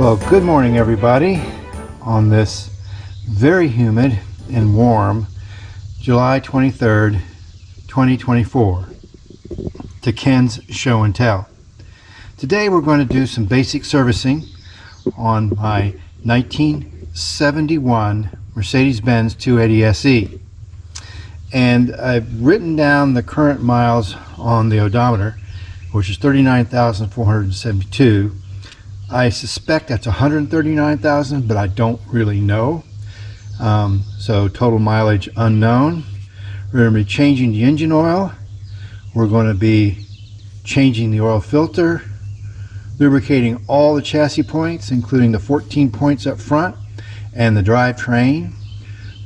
Well, good morning everybody on this very humid and warm July 23rd, 2024 to Ken's Show and Tell. Today we're going to do some basic servicing on my 1971 Mercedes Benz 280 SE. And I've written down the current miles on the odometer, which is 39,472. I suspect that's 139,000, but I don't really know. So total mileage unknown. We're going to be changing the engine oil. We're going to be changing the oil filter, lubricating all the chassis points, including the 14 points up front and the drivetrain.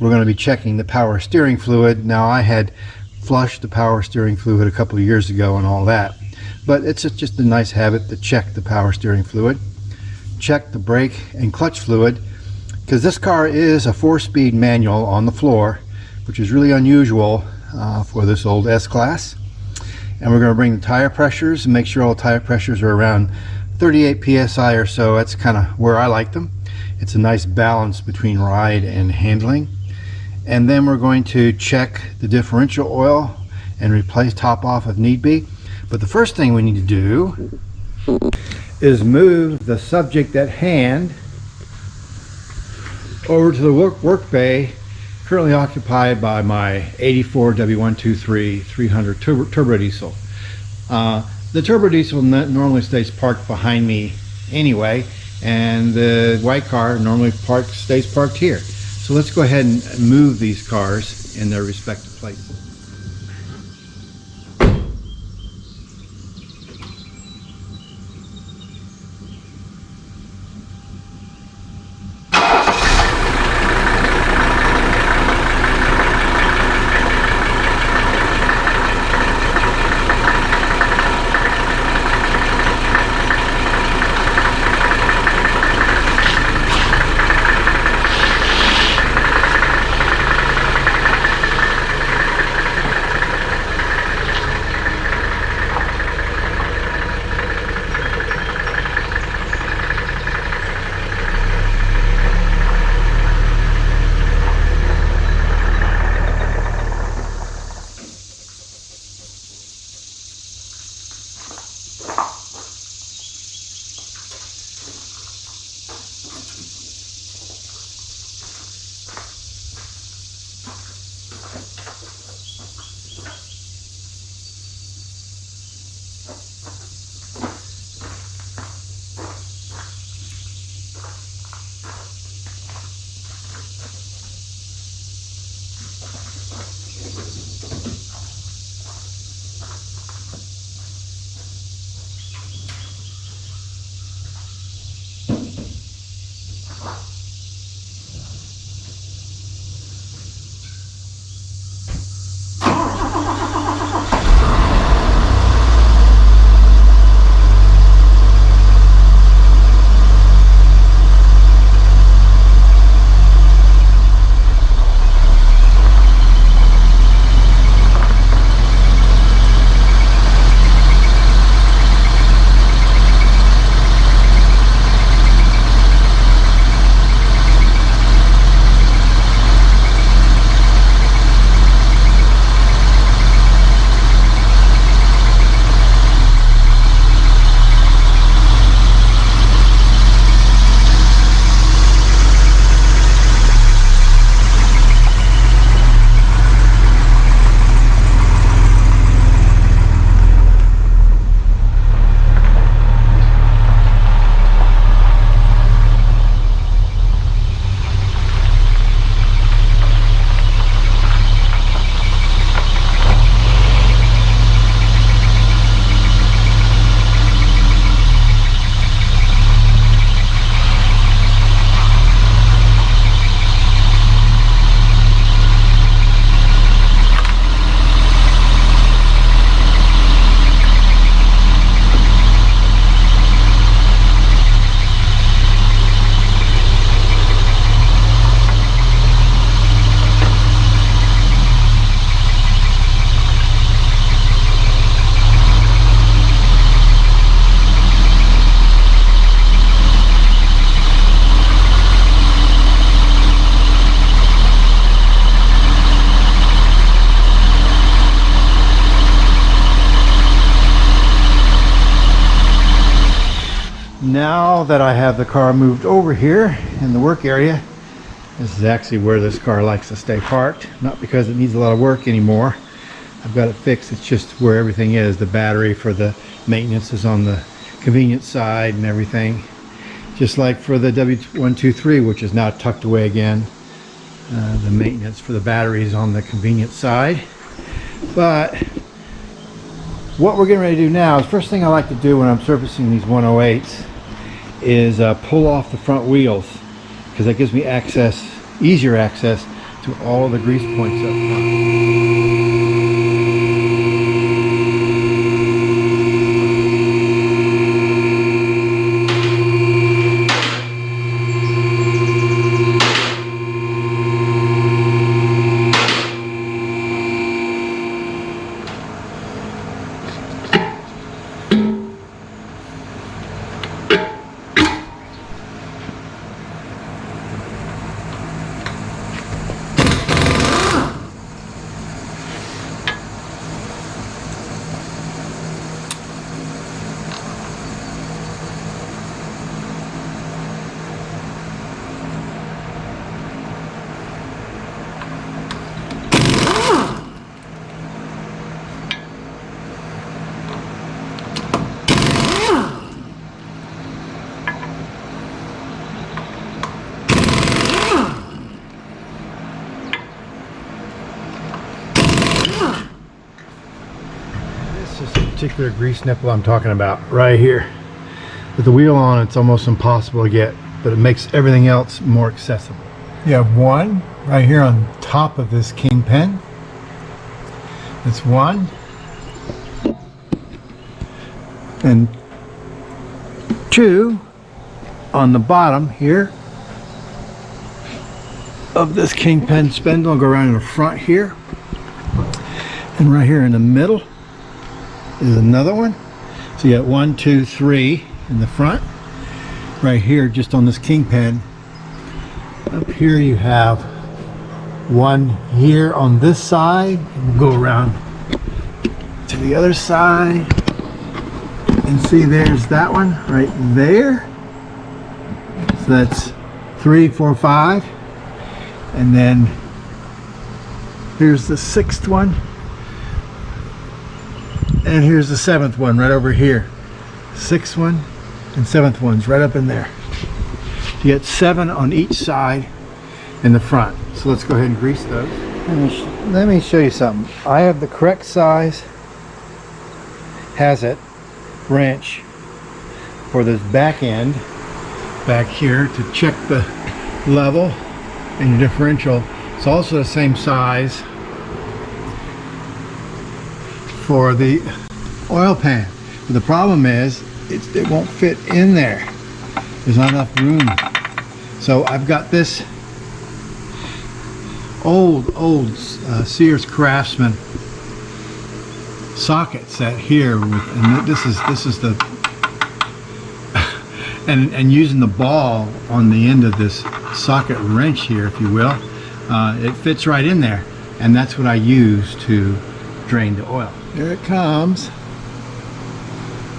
We're going to be checking the power steering fluid. Now, I had flushed the power steering fluid a couple of years ago and all that, but it's just a nice habit to check the power steering fluid. Check the brake and clutch fluid, because this car is a 4-speed manual on the floor, which is really unusual for this old S-Class. And we're going to bring the tire pressures and make sure all tire pressures are around 38 psi or so. That's kind of where I like them. It's a nice balance between ride and handling. And then we're going to check the differential oil and replace top off if need be. But the first thing we need to do is move the subject at hand over to the work bay, currently occupied by my 84 W123 300 turbo diesel. The turbo diesel normally stays parked behind me anyway, and the white car normally stays parked here. So let's go ahead and move these cars in their respective places. Now that I have the car moved over here in the work area, this is actually where this car likes to stay parked. Not because it needs a lot of work anymore. I've got it fixed. It's just where everything is. The battery for the maintenance is on the convenience side and everything. Just like for the W123, which is now tucked away again. The maintenance for the battery is on the convenience side. But what we're getting ready to do now is, first thing I like to do when I'm servicing these 108s is pull off the front wheels, because that gives me access, easier access to all the grease points up front. Particular grease nipple I'm talking about right here. With the wheel on, it's almost impossible to get, but it makes everything else more accessible. You have one right here on top of this kingpin. That's one. And two on the bottom here of this kingpin spindle. I'll go around in the front here. And right here in the middle is another one. So you got 1, 2, 3 in the front. Right here, just on this kingpin. Up here you have one here on this side. And we'll go around to the other side. And see, there's that one right there. So that's 3, 4, 5. And then here's the 6th one. And here's the 7th one right over here. 6th one and 7th one's right up in there. You get 7 on each side in the front. So let's go ahead and grease those. Let me show you something. I have the correct size, has it, wrench for this back end back here to check the level and your differential. It's also the same size for the oil pan. But the problem is it won't fit in there. There's not enough room. So I've got this old Sears Craftsman socket set here with, and this is the and using the ball on the end of this socket wrench here, if you will, it fits right in there, and that's what I use to drain the oil. Here it comes.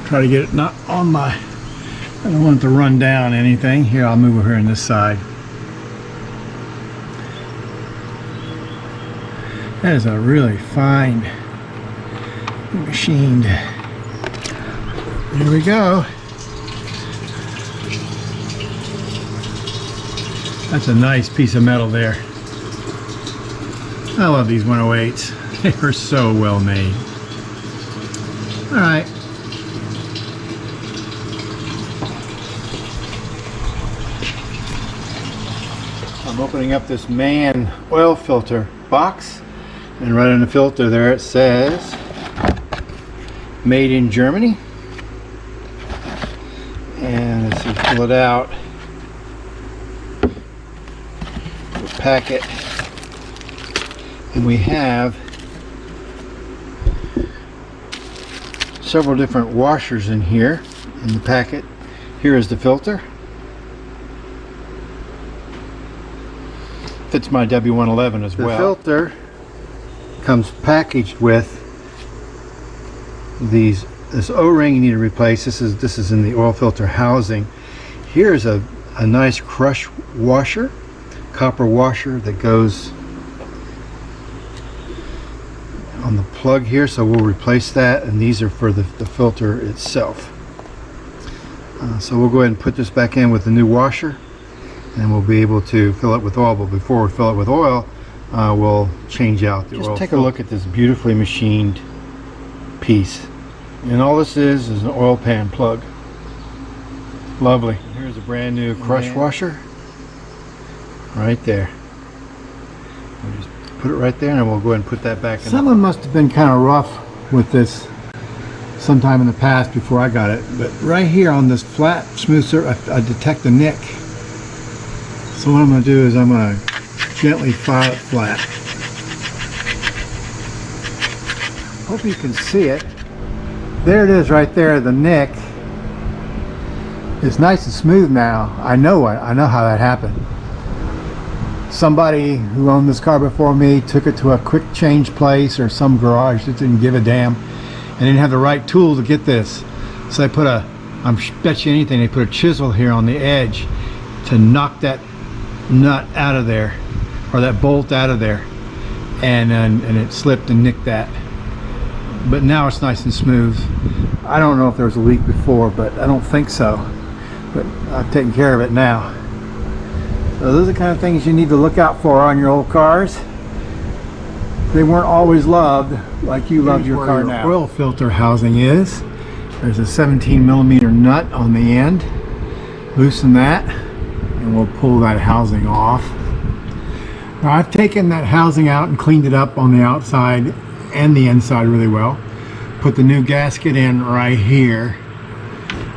Try to get it not on my, I don't want it to run down anything. Here, I'll move over here on this side. That is a really fine machined. Here we go. That's a nice piece of metal there. I love these 108s. They are so well made. All right. I'm opening up this MAN oil filter box, and right on the filter there it says made in Germany. And let's see, pull it out. We'll pack it, and we have several different washers in here in the packet. Here is the filter. Fits my W111 as well. The filter comes packaged with these this O-ring you need to replace. This is in the oil filter housing. Here's a nice crush washer, copper washer that goes on the plug here, so we'll replace that, and these are for the filter itself. So we'll go ahead and put this back in with the new washer, and we'll be able to fill it with oil. But before we fill it with oil, we'll change out the oil. Just take a look at this beautifully machined piece, and all this is an oil pan plug. Lovely. Here's a brand new crush washer right there. We'll just put it right there, and we'll go ahead and put that back in. Someone must have been kind of rough with this sometime in the past before I got it, but right here on this flat smooth surface I detect the nick. So what I'm going to do is I'm going to gently file it flat. Hope you can see it. There it is right there, the nick. It's nice and smooth now. I know how that happened. Somebody who owned this car before me took it to a quick change place or some garage that didn't give a damn and didn't have the right tool to get this. So they put I bet you anything, they put a chisel here on the edge to knock that nut out of there, or that bolt out of there, and it slipped and nicked that. But now it's nice and smooth. I don't know if there was a leak before, but I don't think so. But I've taken care of it now. So those are the kind of things you need to look out for on your old cars. They weren't always loved like you love your car now. Oil filter housing is. There's a 17mm nut on the end. Loosen that, and we'll pull that housing off. Now I've taken that housing out and cleaned it up on the outside and the inside really well. Put the new gasket in right here.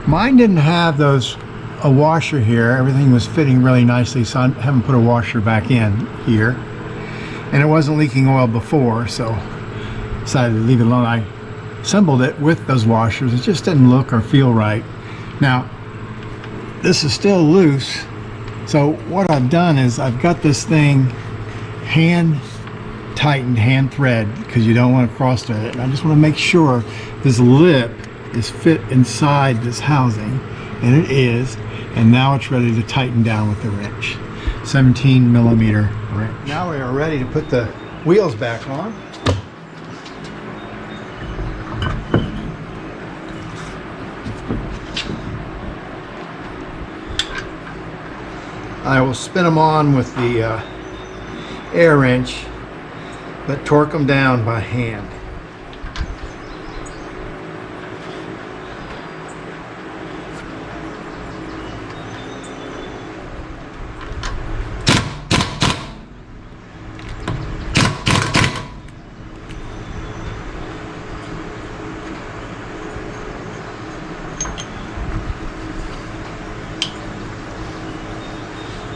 Mine didn't have a washer here. Everything was fitting really nicely, so I haven't put a washer back in here. And it wasn't leaking oil before, so decided to leave it alone. I assembled it with those washers. It just didn't look or feel right. Now, this is still loose, so what I've done is I've got this thing hand tightened, hand thread, because you don't want to cross thread it. And I just want to make sure this lip is fit inside this housing, and it is. And now it's ready to tighten down with the wrench. 17mm wrench. Now we are ready to put the wheels back on. I will spin them on with the air wrench, but torque them down by hand.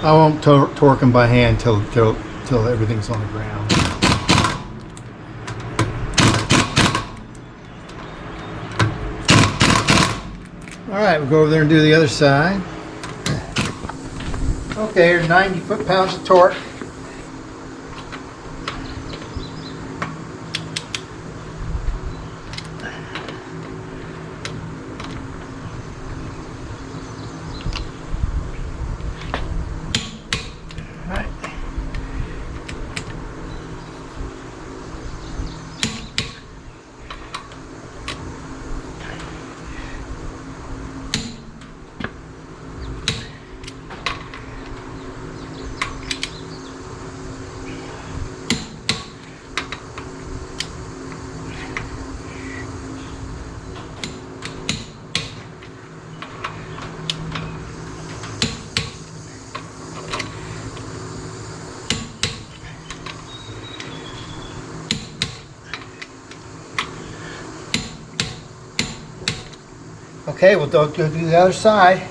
I won't torque them by hand till everything's on the ground. All right, we'll go over there and do the other side. Okay, here's 90 foot-pounds of torque. Okay, we'll go do the other side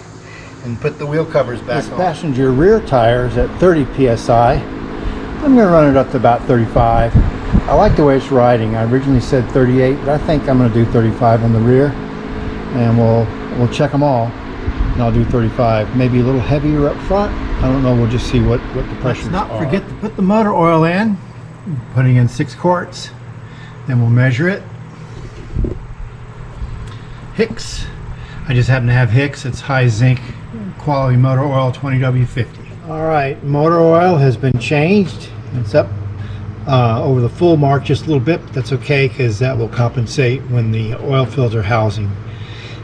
and put the wheel covers back on. This passenger rear tire is at 30 psi. I'm going to run it up to about 35. I like the way it's riding. I originally said 38, but I think I'm going to do 35 on the rear, and we'll check them all, and I'll do 35. Maybe a little heavier up front. I don't know. We'll just see what the pressures are. Let's not forget to put the motor oil in. Putting in 6 quarts. Then we'll measure it. Hicks. I just happen to have Hicks. It's high zinc quality motor oil 20W50. Alright, motor oil has been changed. It's up over the full mark just a little bit, but that's okay because that will compensate when the oil filter housing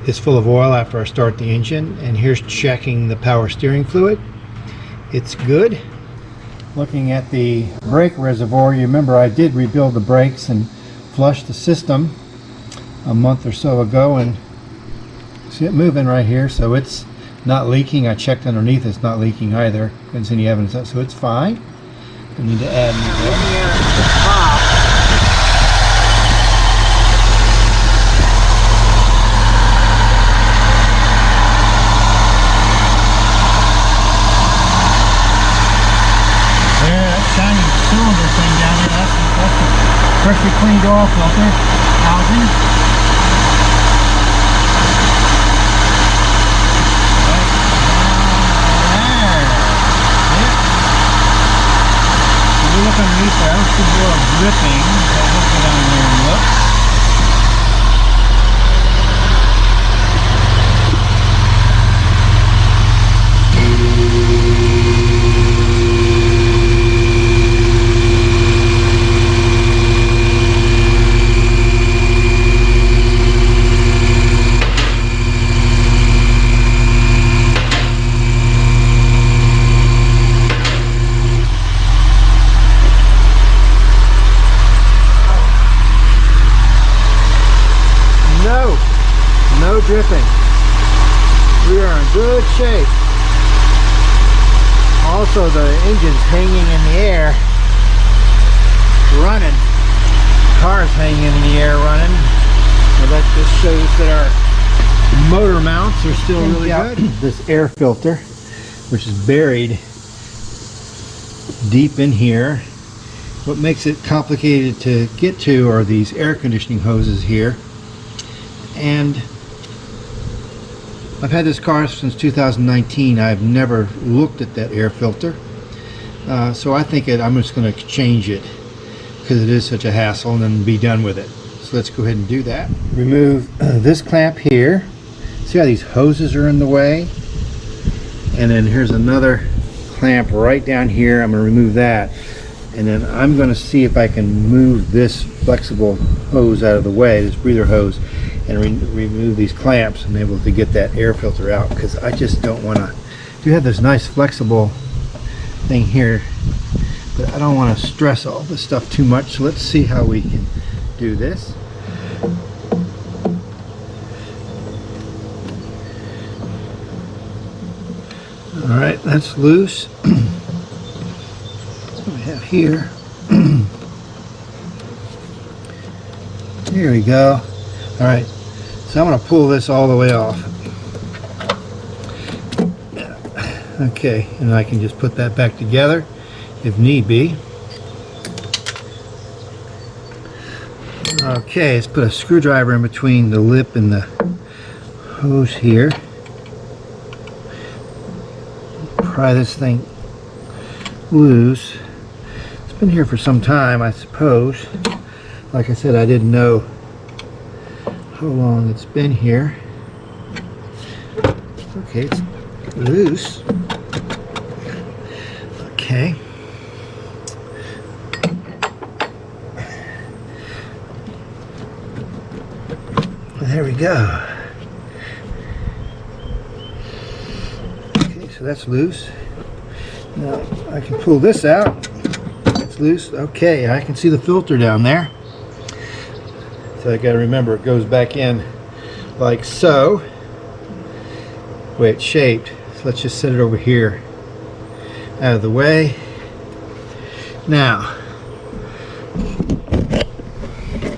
is full of oil after I start the engine. And here's checking the power steering fluid. It's good. Looking at the brake reservoir, you remember I did rebuild the brakes and flush the system a month or so ago, and see it moving right here, so it's not leaking. I checked underneath, it's not leaking either. Couldn't see any evidence of that, so it's fine. I need to add cylinder thing down there, that's the freshly cleaned oil filter housing. Right there. Yep. So we look underneath there, I don't see a little dripping, so we'll go down there and look. No dripping. We are in good shape. Also, the engine's hanging in the air, running. The car's hanging in the air, running. Well, that just shows that our motor mounts are still really good. This air filter, which is buried deep in here. What makes it complicated to get to are these air conditioning hoses here. And I've had this car since 2019. I've never looked at that air filter. So I think I'm just going to change it because it is such a hassle and then be done with it. So let's go ahead and do that. Remove this clamp here. See how these hoses are in the way? And then here's another clamp right down here. I'm going to remove that. And then I'm going to see if I can move this flexible hose out of the way, this breather hose, and remove these clamps and be able to get that air filter out, because I just don't want to. You have this nice flexible thing here, but I don't want to stress all this stuff too much. So let's see how we can do this. All right, that's loose. What we have here. Here we go. All right, so I'm going to pull this all the way off. Okay, and I can just put that back together if need be. Okay, let's put a screwdriver in between the lip and the hose here. Pry this thing loose. It's been here for some time, I suppose. Like I said, I didn't know how long it's been here. Okay, it's loose. Okay. There we go. Okay, so that's loose. Now I can pull this out. It's loose. Okay, I can see the filter down there. So I got to remember it goes back in like so. The way it's shaped. So let's just set it over here out of the way. Now,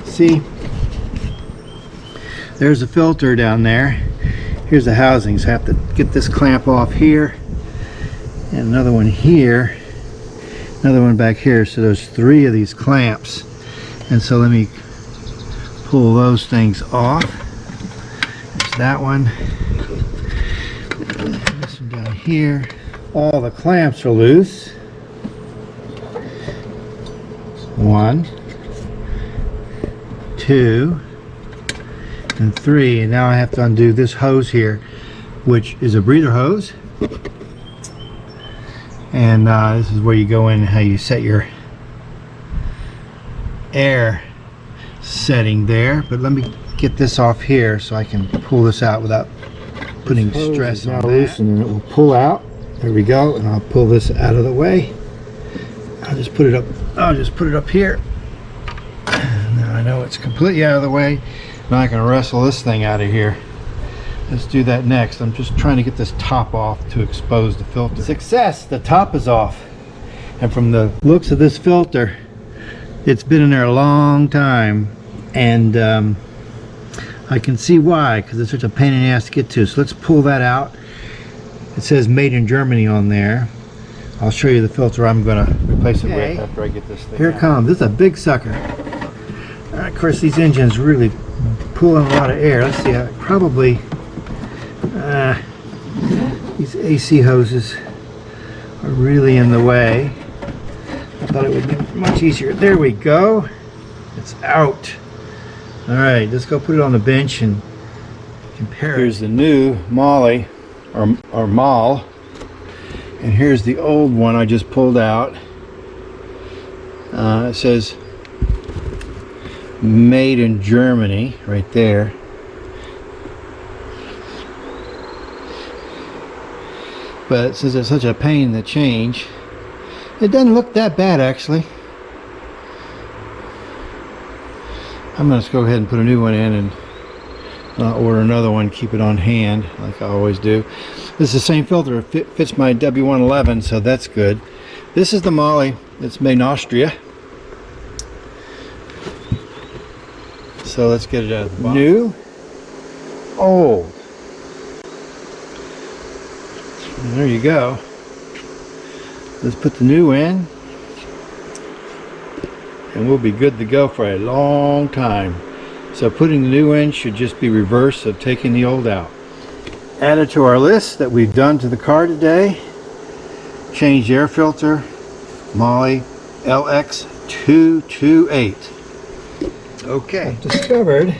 see, there's a filter down there. Here's the housings. I have to get this clamp off here and another one here, another one back here. So there's 3 of these clamps, and so let me pull those things off. There's that one. This one down here. All the clamps are loose. 1, 2, and 3, and now I have to undo this hose here, which is a breather hose. And this is where you go in, how you set your air setting there. But let me get this off here so I can pull this out without putting stress on that. Loose, and then it will pull out. There we go. And I'll pull this out of the way. I'll just put it up here. Now I know it's completely out of the way. Now I can wrestle this thing out of here. Let's do that next. I'm just trying to get this top off to expose the filter. Success! The top is off. And from the looks of this filter, it's been in there a long time. And I can see why, because it's such a pain in the ass to get to. So let's pull that out. It says made in Germany on there. I'll show you the filter I'm going to replace it with after I get this thing Here it comes. This is a big sucker. Of course, these engines really pull in a lot of air. Let's see, probably these AC hoses are really in the way. I thought it would be much easier. There we go. It's out. Alright, let's go put it on the bench and compare it. Here's the new Molly, or Mal. And here's the old one I just pulled out. It says made in Germany right there. But since it's such a pain to change, it doesn't look that bad actually. I'm going to go ahead and put a new one in and order another one, keep it on hand like I always do. This is the same filter. It fits my W111, so that's good. This is the Molly that's made in Austria. So let's get it out of the box. New, old. And there you go. Let's put the new in, and we'll be good to go for a long time. So putting the new in should just be reverse of taking the old out. Added to our list that we've done to the car today, changed air filter, Molly LX228. Okay, I've discovered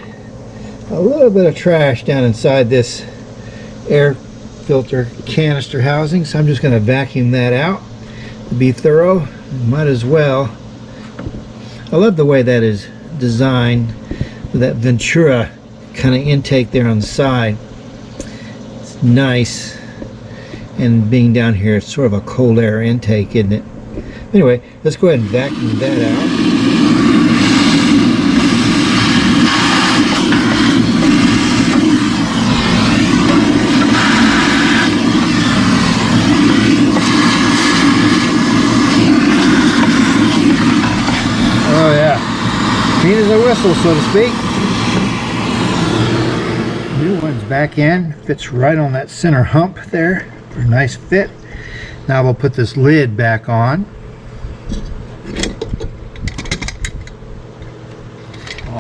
a little bit of trash down inside this air filter canister housing, so I'm just going to vacuum that out to be thorough. Might as well. I love the way that is designed with that Ventura kind of intake there on the side. It's nice, and being down here, it's sort of a cold air intake, isn't it? Anyway, let's go ahead and vacuum that out. Oh yeah, clean as a whistle, so to speak. New one's back in, fits right on that center hump there for a nice fit. Now we'll put this lid back on.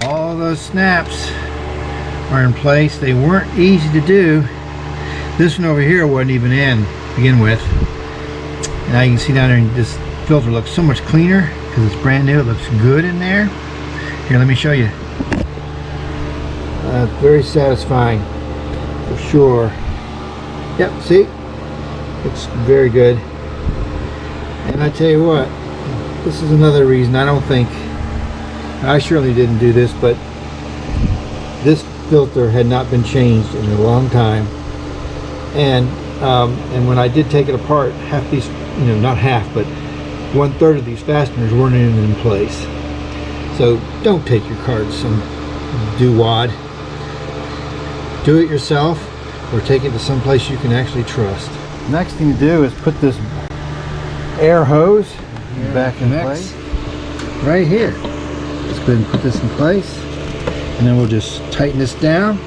All those snaps are in place. They weren't easy to do. This one over here wasn't even in to begin with. Now you can see down there, this filter looks so much cleaner because it's brand new. It looks good in there. Here, let me show you. Very satisfying for sure. Yep, see? It's very good. And I tell you what, this is another reason I don't think, I surely didn't do this, but this filter had not been changed in a long time. And when I did take it apart, half these, not half, but 1/3 of these fasteners weren't even in place. So don't take your car to some doo-wad. Do it yourself, or take it to some place you can actually trust. Next thing to do is put this air hose back in place right here. Let's go ahead and put this in place, and then we'll just tighten this down,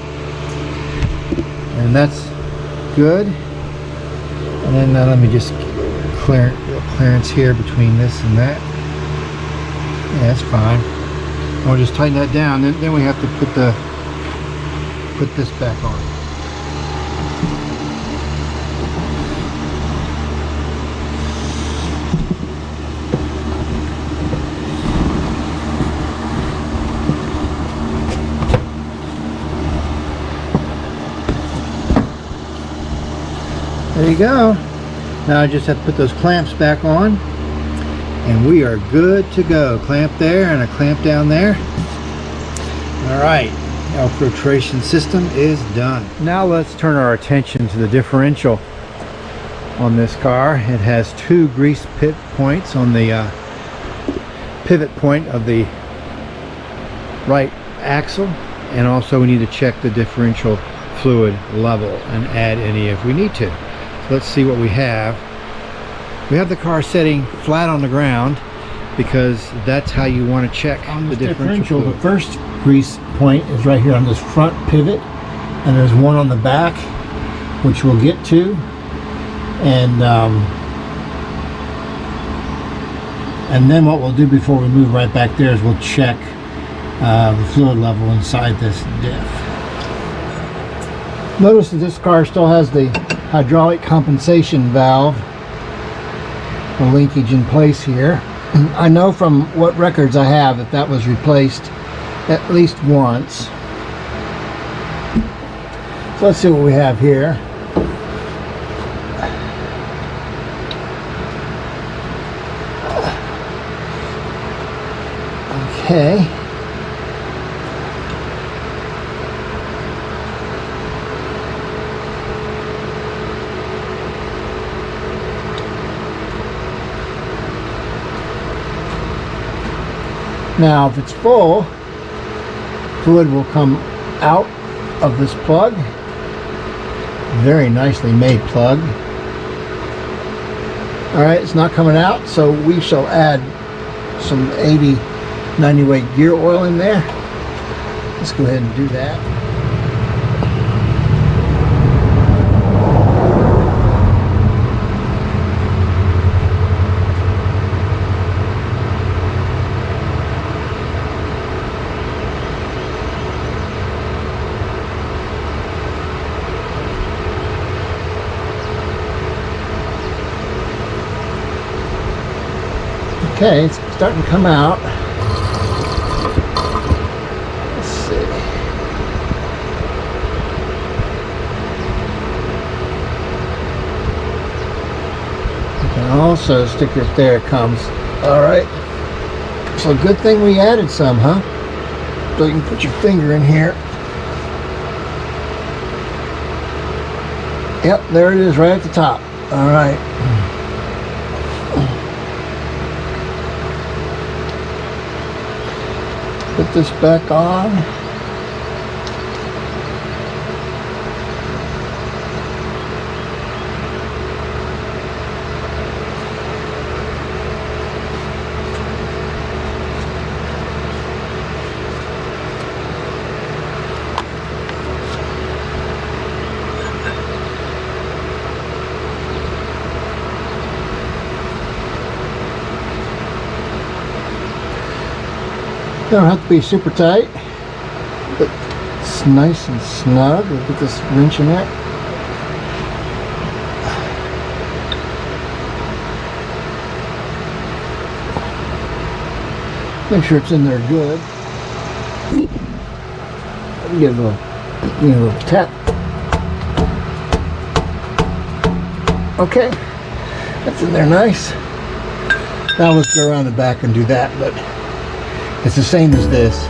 and that's good. And then let me just clearance here between this and that. Yeah, that's fine. And we'll just tighten that down. Then we have to put this back on. There you go. Now I just have to put those clamps back on and we are good to go. Clamp there and a clamp down there. All right, our filtration system is done. Now let's turn our attention to the differential on this car. It has 2 grease pit points on the pivot point of the right axle, and also we need to check the differential fluid level and add any if we need to. So let's see what we have. We have the car setting flat on the ground because that's how you want to check on the differential. The first grease point is right here on this front pivot, and there's one on the back which we'll get to, and then what we'll do before we move right back there is we'll check the fluid level inside this diff. Notice that this car still has the hydraulic compensation valve, the linkage in place here. I know from what records I have that that was replaced at least once. So let's see what we have here. Okay. Now, if it's full, fluid will come out of this plug. Very nicely made plug. All right, it's not coming out, so we shall add some 80-90 weight gear oil in there. Let's go ahead and do that. Okay, it's starting to come out. Let's see. You can also stick it there. It comes. All right. So good thing we added some, huh? So you can put your finger in here. Yep, there it is, right at the top. All right. Put this back on. They don't have to be super tight, but it's nice and snug. Look at this wrench in there. Make sure it's in there good. Give it a little tap. Okay, that's in there nice. Now let's go around the back and do that, but it's the same as this.